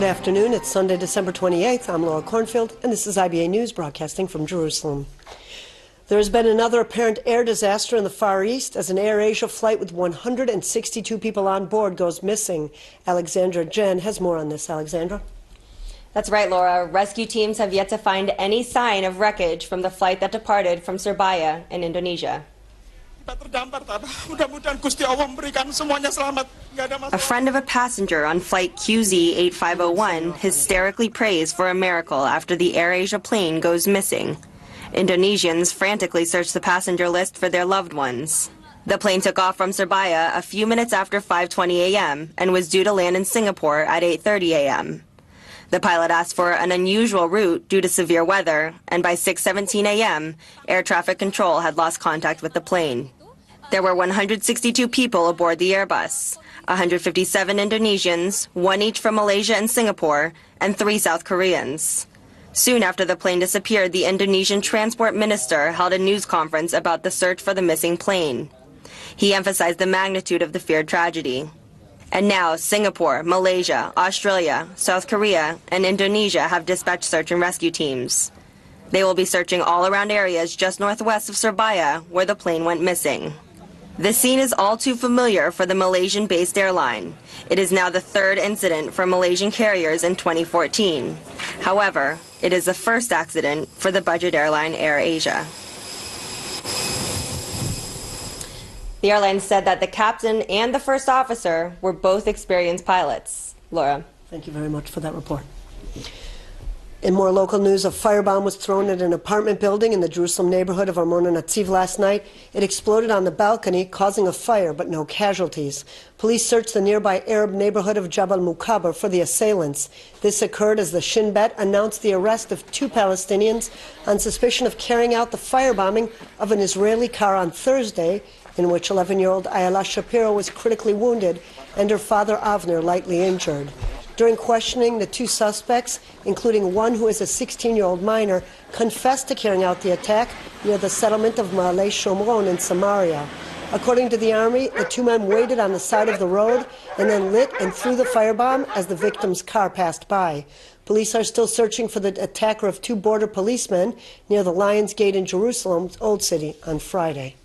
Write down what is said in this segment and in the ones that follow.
Good afternoon. It's Sunday, December 28th. I'm Laura Cornfield, and this is IBA News broadcasting from Jerusalem. There has been another apparent air disaster in the Far East as an Air Asia flight with 162 people on board goes missing. Alexandra Jen has more on this. Alexandra? That's right, Laura. Rescue teams have yet to find any sign of wreckage from the flight that departed from Surabaya in Indonesia. A friend of a passenger on flight QZ8501 hysterically prays for a miracle after the AirAsia plane goes missing. Indonesians frantically search the passenger list for their loved ones. The plane took off from Surabaya a few minutes after 5:20 a.m. and was due to land in Singapore at 8:30 a.m. The pilot asked for an unusual route due to severe weather, and by 6:17 a.m., air traffic control had lost contact with the plane. There were 162 people aboard the Airbus, 157 Indonesians, one each from Malaysia and Singapore, and 3 South Koreans. Soon after the plane disappeared, the Indonesian transport minister held a news conference about the search for the missing plane. He emphasized the magnitude of the feared tragedy. And now Singapore, Malaysia, Australia, South Korea, and Indonesia have dispatched search and rescue teams. They will be searching all around areas just northwest of Surabaya where the plane went missing. The scene is all too familiar for the Malaysian-based airline. It is now the 3rd incident for Malaysian carriers in 2014. However, it is the first accident for the budget airline AirAsia. The airline said that the captain and the first officer were both experienced pilots. Laura. Thank you very much for that report. In more local news, a firebomb was thrown at an apartment building in the Jerusalem neighborhood of Armona Natziv last night. It exploded on the balcony, causing a fire, but no casualties. Police searched the nearby Arab neighborhood of Jabal Mukaber for the assailants. This occurred as the Shin Bet announced the arrest of 2 Palestinians on suspicion of carrying out the firebombing of an Israeli car on Thursday, in which 11-year-old Ayala Shapiro was critically wounded and her father Avner lightly injured. During questioning, the 2 suspects, including one who is a 16-year-old minor, confessed to carrying out the attack near the settlement of Ma'aleh Shomron in Samaria. According to the army, the 2 men waited on the side of the road and then lit and threw the firebomb as the victim's car passed by. Police are still searching for the attacker of 2 border policemen near the Lions Gate in Jerusalem's Old City on Friday.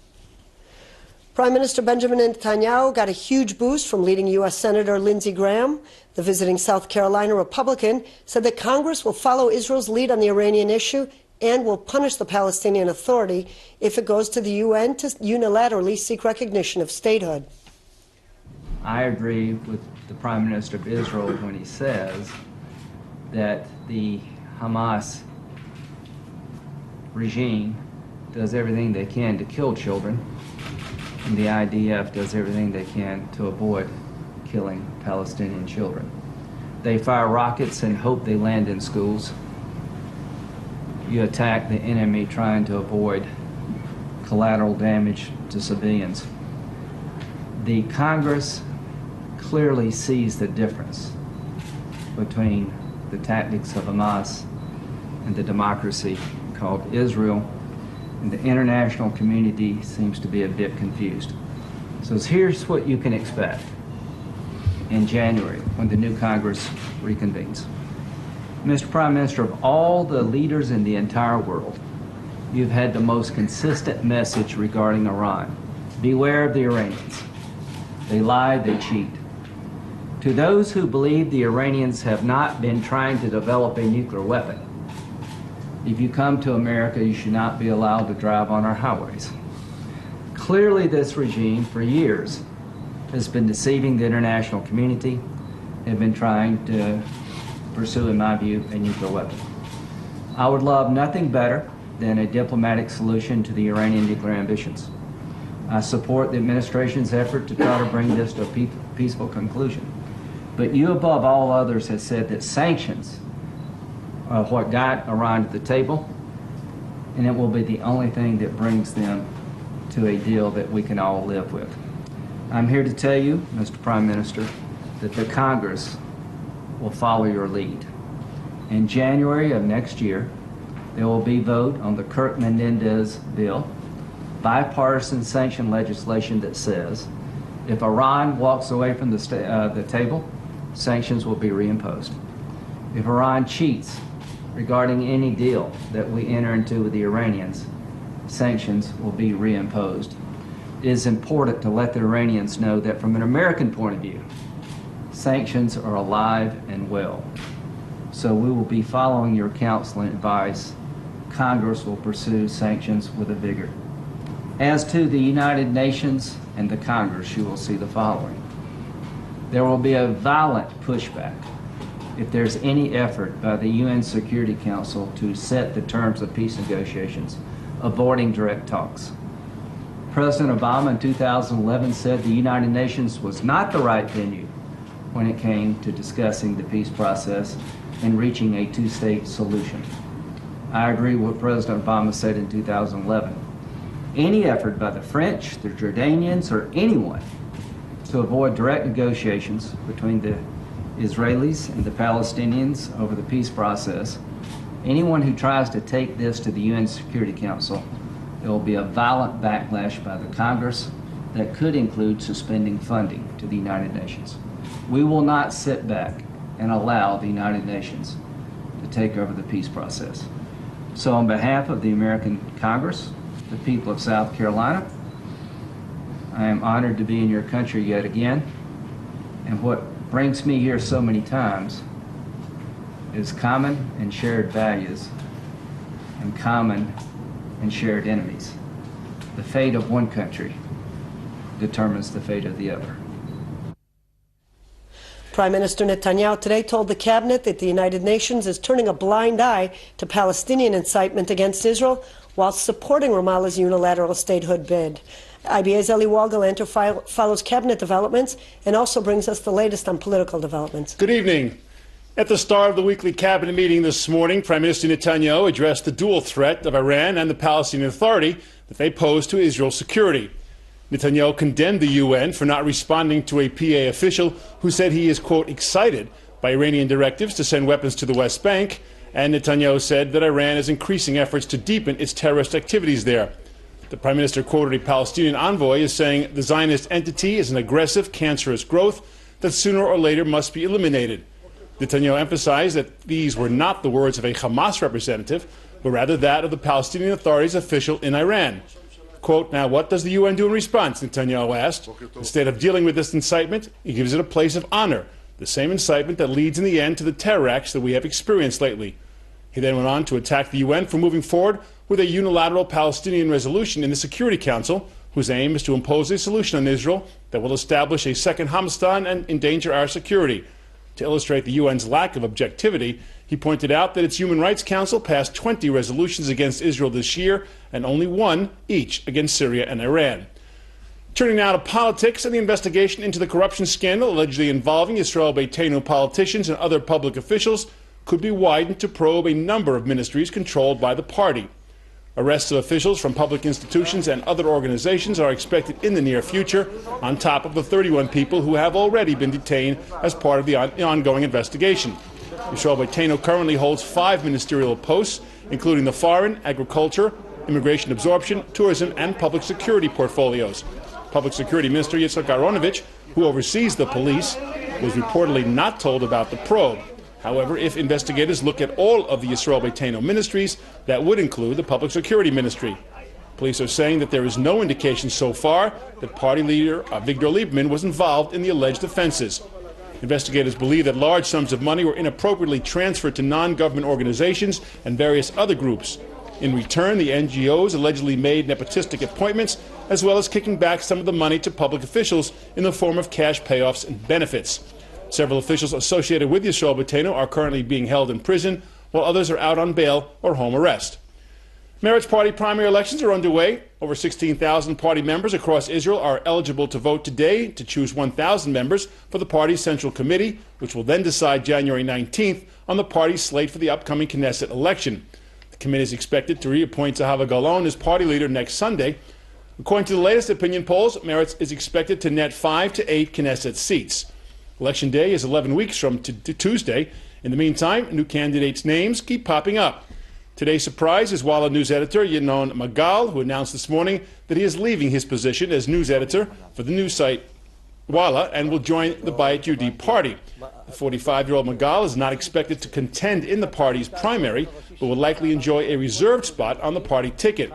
Prime Minister Benjamin Netanyahu got a huge boost from leading U.S. Senator Lindsey Graham. The visiting South Carolina Republican said that Congress will follow Israel's lead on the Iranian issue and will punish the Palestinian Authority if it goes to the UN to unilaterally seek recognition of statehood. I agree with the Prime Minister of Israel when he says that the Hamas regime does everything they can to kill children, and the IDF does everything they can to avoid killing Palestinian children. They fire rockets and hope they land in schools. You attack the enemy trying to avoid collateral damage to civilians. The Congress clearly sees the difference between the tactics of Hamas and the democracy called Israel, and the international community seems to be a bit confused. So here's what you can expect in January when the new Congress reconvenes. Mr. Prime Minister, of all the leaders in the entire world, you've had the most consistent message regarding Iran. Beware of the Iranians. They lie, they cheat. To those who believe the Iranians have not been trying to develop a nuclear weapon, if you come to America, you should not be allowed to drive on our highways. Clearly, this regime, for years, has been deceiving the international community, have been trying to pursue, in my view, a nuclear weapon. I would love nothing better than a diplomatic solution to the Iranian nuclear ambitions. I support the administration's effort to try to bring this to a peaceful conclusion. But you, above all others, have said that sanctions are what got Iran to the table, and it will be the only thing that brings them to a deal that we can all live with. I'm here to tell you, Mr. Prime Minister, that the Congress will follow your lead. In January of next year, there will be a vote on the Kirk-Menendez bill, bipartisan sanction legislation that says if Iran walks away from the table, sanctions will be reimposed. If Iran cheats regarding any deal that we enter into with the Iranians, sanctions will be reimposed. It is important to let the Iranians know that from an American point of view, sanctions are alive and well. So we will be following your counsel and advice. Congress will pursue sanctions with a vigor. As to the United Nations and the Congress, you will see the following. There will be a violent pushback if there's any effort by the UN Security Council to set the terms of peace negotiations, avoiding direct talks. President Obama in 2011 said the United Nations was not the right venue when it came to discussing the peace process and reaching a two-state solution. I agree with what President Obama said in 2011. Any effort by the French, the Jordanians, or anyone to avoid direct negotiations between the Israelis and the Palestinians over the peace process, anyone who tries to take this to the UN Security Council, there will be a violent backlash by the Congress that could include suspending funding to the United Nations. We will not sit back and allow the United Nations to take over the peace process. So on behalf of the American Congress, the people of South Carolina, I am honored to be in your country yet again. And what brings me here so many times is common and shared values and common and shared enemies. The fate of one country determines the fate of the other. Prime Minister Netanyahu today told the cabinet that the United Nations is turning a blind eye to Palestinian incitement against Israel while supporting Ramallah's unilateral statehood bid. IBA's Eli Walgalanter follows cabinet developments and also brings us the latest on political developments. Good evening. At the start of the weekly cabinet meeting this morning, Prime Minister Netanyahu addressed the dual threat of Iran and the Palestinian Authority that they pose to Israel's security. Netanyahu condemned the UN for not responding to a PA official who said he is, quote, excited by Iranian directives to send weapons to the West Bank, and Netanyahu said that Iran is increasing efforts to deepen its terrorist activities there. The Prime Minister quoted a Palestinian envoy as saying the Zionist entity is an aggressive, cancerous growth that sooner or later must be eliminated. Netanyahu emphasized that these were not the words of a Hamas representative, but rather that of the Palestinian Authority's official in Iran. Quote, now what does the UN do in response? Netanyahu asked. Instead of dealing with this incitement, he gives it a place of honor, the same incitement that leads in the end to the terror acts that we have experienced lately. He then went on to attack the UN for moving forward with a unilateral Palestinian resolution in the Security Council, whose aim is to impose a solution on Israel that will establish a second Hamastan and endanger our security. To illustrate the UN's lack of objectivity, he pointed out that its Human Rights Council passed 20 resolutions against Israel this year and only one each against Syria and Iran. Turning now to politics and the investigation into the corruption scandal allegedly involving Israel Beitenu politicians and other public officials could be widened to probe a number of ministries controlled by the party. Arrests of officials from public institutions and other organizations are expected in the near future, on top of the 31 people who have already been detained as part of the ongoing investigation. Israel Beitenu currently holds 5 ministerial posts, including the foreign, agriculture, immigration absorption, tourism, and public security portfolios. Public Security Minister Yitzhak Aharonovich, who oversees the police, was reportedly not told about the probe. However, if investigators look at all of the Israel Beitenu ministries, that would include the Public Security Ministry. Police are saying that there is no indication so far that party leader Avigdor Lieberman was involved in the alleged offenses. Investigators believe that large sums of money were inappropriately transferred to non-government organizations and various other groups. In return, the NGOs allegedly made nepotistic appointments, as well as kicking back some of the money to public officials in the form of cash payoffs and benefits. Several officials associated with Yisrael Beitenu are currently being held in prison, while others are out on bail or home arrest. Meretz party primary elections are underway. Over 16,000 party members across Israel are eligible to vote today to choose 1,000 members for the party's Central Committee, which will then decide January 19th on the party's slate for the upcoming Knesset election. The committee is expected to reappoint Zahava Galon as party leader next Sunday. According to the latest opinion polls, Meretz is expected to net 5 to 8 Knesset seats. Election day is 11 weeks from Tuesday. In the meantime, new candidates' names keep popping up. Today's surprise is Walla news editor Yinon Magal, who announced this morning that he is leaving his position as news editor for the news site. Walla and will join the Bayat UD party. The 45-year-old Magal is not expected to contend in the party's primary, but will likely enjoy a reserved spot on the party ticket.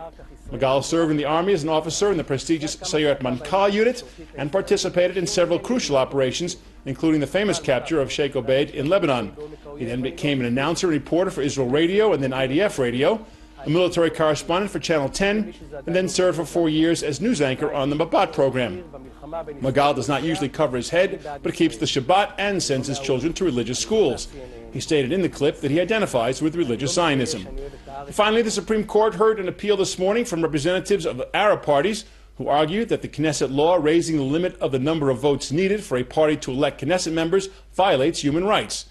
Magal served in the army as an officer in the prestigious Sayeret Mankal unit and participated in several crucial operations, including the famous capture of Sheikh Obeid in Lebanon. He then became an announcer and reporter for Israel Radio and then IDF Radio, a military correspondent for Channel 10, and then served for 4 years as news anchor on the Mabat program. Magal does not usually cover his head, but keeps the Shabbat and sends his children to religious schools. He stated in the clip that he identifies with religious Zionism. Finally, the Supreme Court heard an appeal this morning from representatives of Arab parties who argued that the Knesset law raising the limit of the number of votes needed for a party to elect Knesset members violates human rights.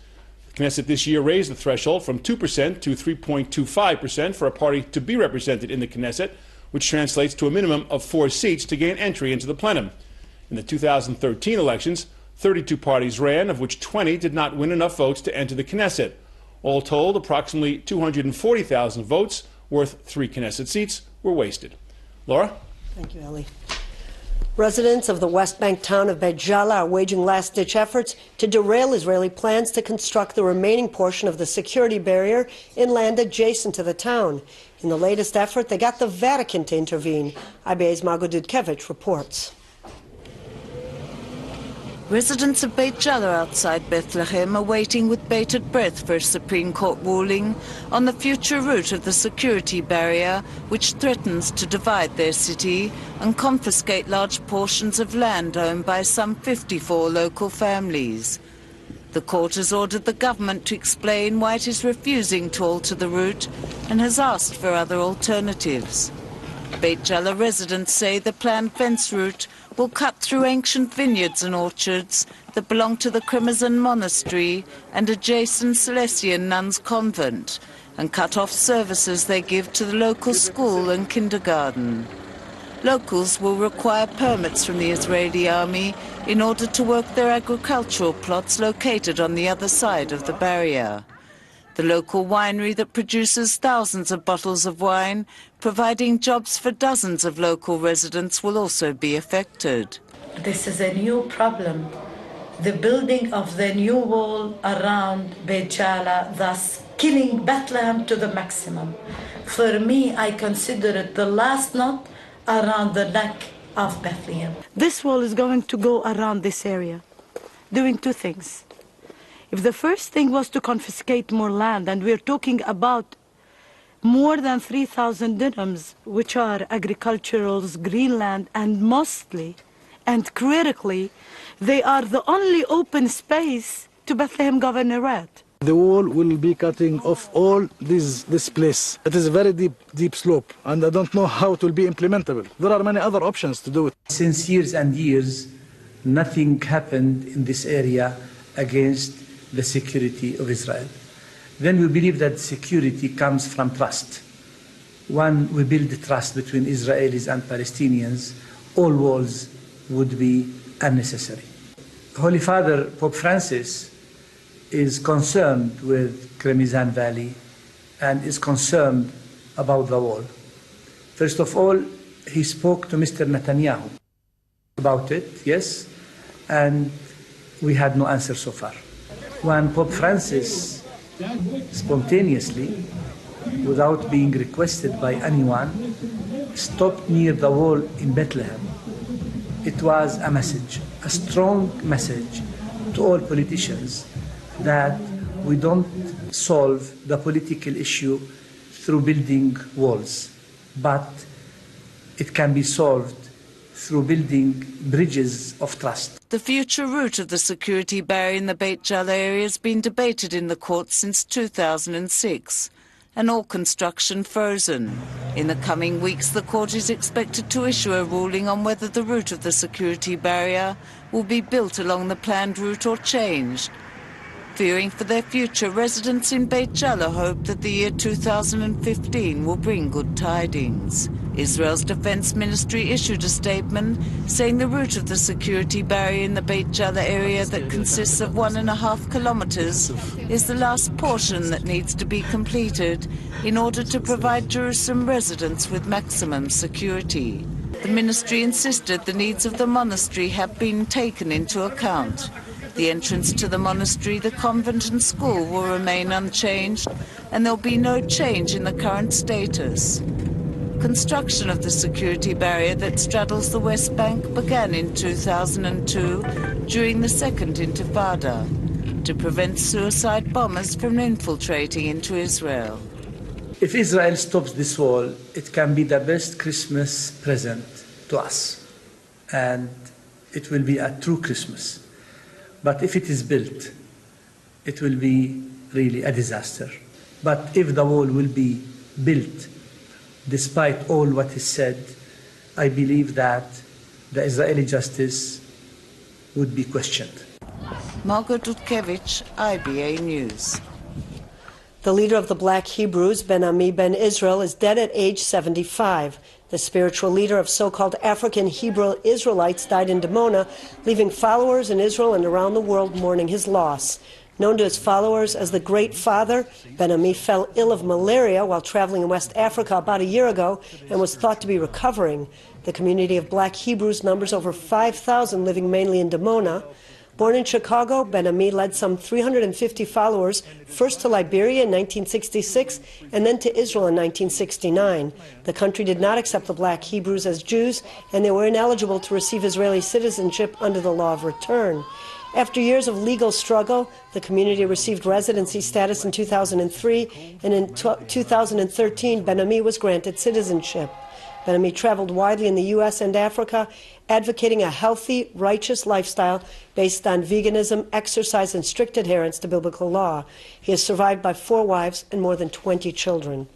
The Knesset this year raised the threshold from 2% to 3.25% for a party to be represented in the Knesset, which translates to a minimum of 4 seats to gain entry into the plenum. In the 2013 elections, 32 parties ran, of which 20 did not win enough votes to enter the Knesset. All told, approximately 240,000 votes, worth 3 Knesset seats, were wasted. Laura? Thank you, Eli. Residents of the West Bank town of Beit Jala are waging last-ditch efforts to derail Israeli plans to construct the remaining portion of the security barrier in land adjacent to the town. In the latest effort, they got the Vatican to intervene. IBA's Margot Dudkevich reports. Residents of Beit Jala outside Bethlehem are waiting with bated breath for a Supreme Court ruling on the future route of the security barrier, which threatens to divide their city and confiscate large portions of land owned by some 54 local families. The court has ordered the government to explain why it is refusing to alter the route and has asked for other alternatives. Beit Jala residents say the planned fence route will cut through ancient vineyards and orchards that belong to the Crimson Monastery and adjacent Salesian nuns convent, and cut off services they give to the local school and kindergarten. Locals will require permits from the Israeli army in order to work their agricultural plots located on the other side of the barrier. The local winery that produces thousands of bottles of wine, providing jobs for dozens of local residents, will also be affected. This is a new problem. The building of the new wall around Beit Jala, thus killing Bethlehem to the maximum. For me, I consider it the last knot around the neck of Bethlehem. This wall is going to go around this area, doing 2 things. If the first thing was to confiscate more land, and we're talking about more than 3,000 dirhams, which are agricultural, green land, and mostly and critically, they are the only open space to Bethlehem Governorate. The wall will be cutting off all this place. It is a very deep slope, and I don't know how it will be implementable. There are many other options to do it. Since years and years, nothing happened in this area against the security of Israel. Then we believe that security comes from trust. When we build trust between Israelis and Palestinians, all walls would be unnecessary. Holy Father Pope Francis is concerned with Crimson Valley and is concerned about the wall. First of all, he spoke to Mr. Netanyahu about it, yes, and we had no answer so far. When Pope Francis spontaneously, without being requested by anyone, stopped near the wall in Bethlehem, it was a message, a strong message to all politicians that we don't solve the political issue through building walls, but it can be solved through building bridges of trust. The future route of the security barrier in the Beit Jala area has been debated in the courts since 2006, and all construction frozen. In the coming weeks, the court is expected to issue a ruling on whether the route of the security barrier will be built along the planned route or changed. Fearing for their future, residents in Beit Jala hope that the year 2015 will bring good tidings. Israel's Defense Ministry issued a statement saying the route of the security barrier in the Beit Jala area that consists of 1.5 kilometers is the last portion that needs to be completed in order to provide Jerusalem residents with maximum security. The ministry insisted the needs of the monastery have been taken into account. The entrance to the monastery, the convent and school will remain unchanged, and there'll be no change in the current status. Construction of the security barrier that straddles the West Bank began in 2002 during the Second Intifada to prevent suicide bombers from infiltrating into Israel. If Israel stops this wall, it can be the best Christmas present to us, and it will be a true Christmas. But if it is built, it will be really a disaster. But if the wall will be built, despite all what is said, I believe that the Israeli justice would be questioned. Margot Dudkevich, IBA News. The leader of the Black Hebrews, Ben Ami Ben Israel, is dead at age 75. The spiritual leader of so-called African Hebrew Israelites died in Dimona, leaving followers in Israel and around the world mourning his loss. Known to his followers as the Great Father, Ben Ami fell ill of malaria while traveling in West Africa about a year ago and was thought to be recovering. The community of Black Hebrews numbers over 5,000, living mainly in Dimona. Born in Chicago, Ben Ami led some 350 followers, first to Liberia in 1966 and then to Israel in 1969. The country did not accept the Black Hebrews as Jews, and they were ineligible to receive Israeli citizenship under the law of return. After years of legal struggle, the community received residency status in 2003, and in 2013, Ben Ami was granted citizenship. Ben Ami traveled widely in the U.S. and Africa, advocating a healthy, righteous lifestyle based on veganism, exercise, and strict adherence to biblical law. He is survived by 4 wives and more than 20 children.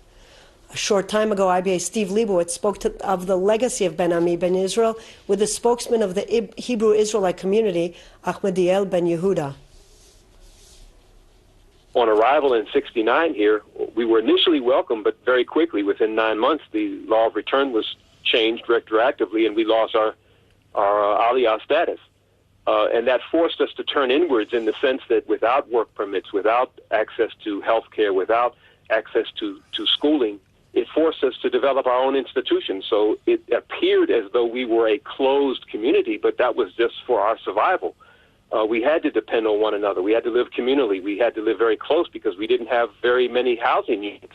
A short time ago, IBA Steve Leibowitz spoke of the legacy of Ben Ami Ben Israel with the spokesman of the Hebrew Israelite community, Ahmadiel Ben Yehuda. On arrival in '69 here, we were initially welcomed, but very quickly, within 9 months, the law of return was changed retroactively, and we lost our aliyah status. And that forced us to turn inwards in the sense that without work permits, without access to health care, without access to schooling, it forced us to develop our own institutions. So it appeared as though we were a closed community, but that was just for our survival. We had to depend on one another. We had to live communally. We had to live very close because we didn't have very many housing units,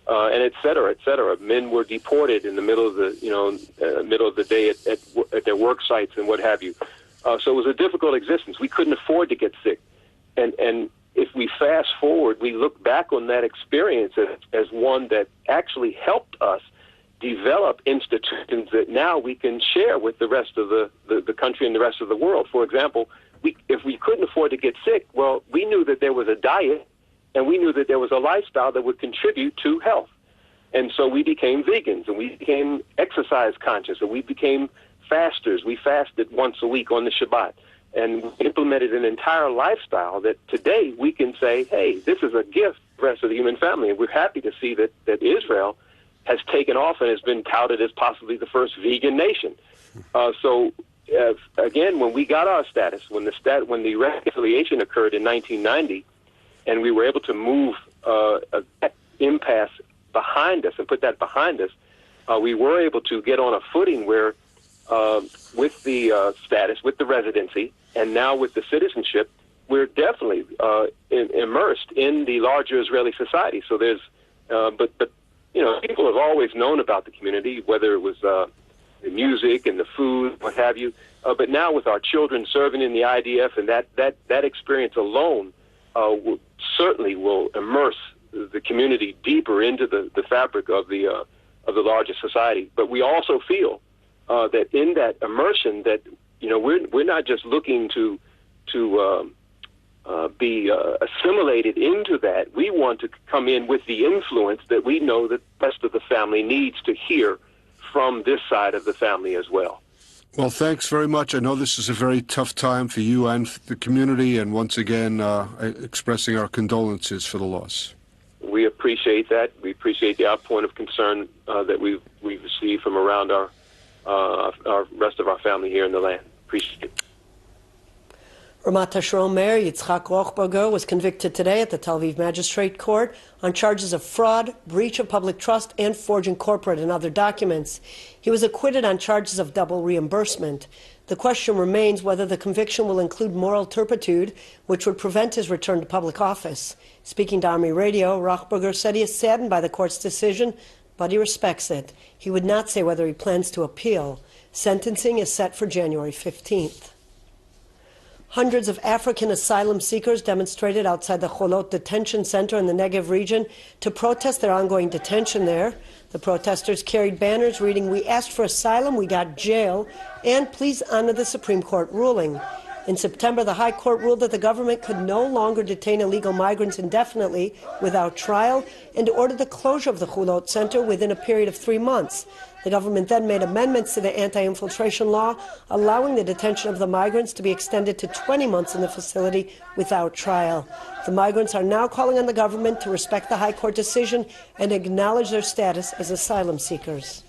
and et cetera, et cetera. Men were deported in the middle of the day at their work sites and what have you. So it was a difficult existence. We couldn't afford to get sick, and if we fast forward, we look back on that experience as one that actually helped us develop institutions that now we can share with the rest of the country and the rest of the world. For example, if we couldn't afford to get sick, well, we knew that there was a diet, and we knew that there was a lifestyle that would contribute to health. And so we became vegans, and we became exercise conscious, and we became fasters. We fasted once a week on the Shabbat, and we implemented an entire lifestyle that today we can say, hey, this is a gift to the rest of the human family. And we're happy to see that Israel has taken off and has been touted as possibly the first vegan nation. Again, when we got our status, when the reconciliation occurred in 1990, and we were able to move that impasse behind us and put that behind us, we were able to get on a footing where, with the status, with the residency, and now with the citizenship, we're definitely immersed in the larger Israeli society. So there's, but people have always known about the community, whether it was the music and the food, what have you. But now with our children serving in the IDF, and that experience alone certainly will immerse the community deeper into the fabric of the larger society. But we also feel that in that immersion, that we're not just looking to be assimilated into that. We want to come in with the influence that we know that the rest of the family needs to hear from this side of the family as well. Well, thanks very much. I know this is a very tough time for you and the community, and once again, expressing our condolences for the loss. We appreciate that. We appreciate the outpouring of concern that we've received from around our rest of our family here in the land. Appreciate it. Ramat HaSharon Mayor Yitzhak Rochberger was convicted today at the Tel Aviv Magistrate Court on charges of fraud, breach of public trust, and forging corporate and other documents. He was acquitted on charges of double reimbursement. The question remains whether the conviction will include moral turpitude, which would prevent his return to public office. Speaking to Army Radio, Rochberger said he is saddened by the court's decision, but he respects it. He would not say whether he plans to appeal. Sentencing is set for January 15th. Hundreds of African asylum seekers demonstrated outside the Cholot detention center in the Negev region to protest their ongoing detention there. The protesters carried banners reading, "We asked for asylum, we got jail," and "Please honor the Supreme Court ruling." In September, the High Court ruled that the government could no longer detain illegal migrants indefinitely without trial and ordered the closure of the Cholot Center within a period of 3 months. The government then made amendments to the anti-infiltration law, allowing the detention of the migrants to be extended to 20 months in the facility without trial. The migrants are now calling on the government to respect the High Court decision and acknowledge their status as asylum seekers.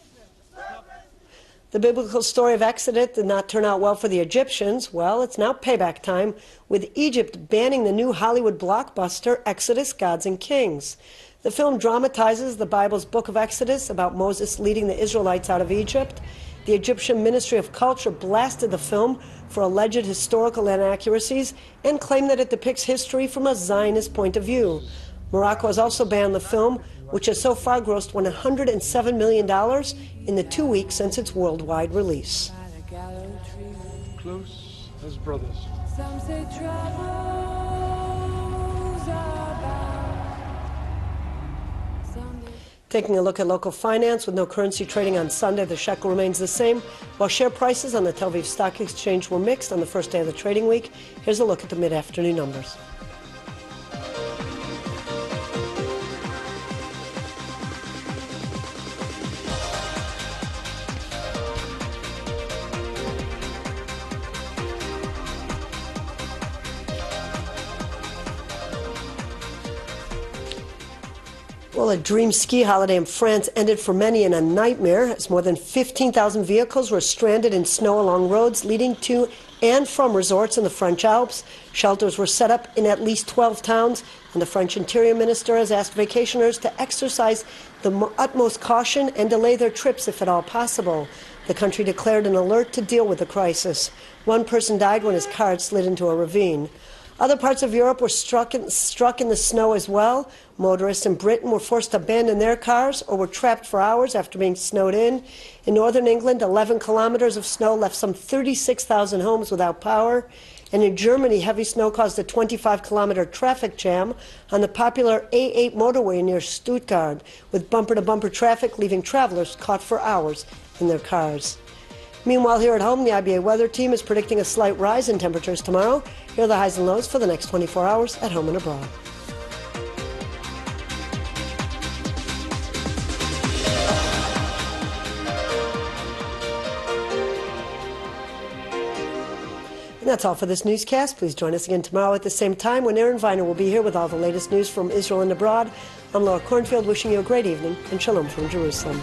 The biblical story of Exodus did not turn out well for the Egyptians. Well, it's now payback time, with Egypt banning the new Hollywood blockbuster Exodus, Gods and Kings. The film dramatizes the Bible's book of Exodus about Moses leading the Israelites out of Egypt. The Egyptian Ministry of Culture blasted the film for alleged historical inaccuracies and claimed that it depicts history from a Zionist point of view. Morocco has also banned the film, which has so far grossed $107 million in the 2 weeks since its worldwide release. Close as brothers. Some say troubles are Taking a look at local finance, with no currency trading on Sunday, the shekel remains the same, while share prices on the Tel Aviv Stock Exchange were mixed on the first day of the trading week. Here's a look at the mid-afternoon numbers. Well, a dream ski holiday in France ended for many in a nightmare, as more than 15,000 vehicles were stranded in snow along roads leading to and from resorts in the French Alps. Shelters were set up in at least 12 towns, and the French Interior Minister has asked vacationers to exercise the utmost caution and delay their trips if at all possible. The country declared an alert to deal with the crisis. One person died when his car had slid into a ravine. Other parts of Europe were struck in the snow as well. Motorists in Britain were forced to abandon their cars or were trapped for hours after being snowed in. In northern England, 11 kilometers of snow left some 36,000 homes without power. And in Germany, heavy snow caused a 25-kilometer traffic jam on the popular A8 motorway near Stuttgart, with bumper-to-bumper traffic leaving travelers caught for hours in their cars. Meanwhile, here at home, the IBA weather team is predicting a slight rise in temperatures tomorrow. Here are the highs and lows for the next 24 hours at home and abroad. And that's all for this newscast. Please join us again tomorrow at the same time when Aaron Viner will be here with all the latest news from Israel and abroad. I'm Laura Cornfield, wishing you a great evening and shalom from Jerusalem.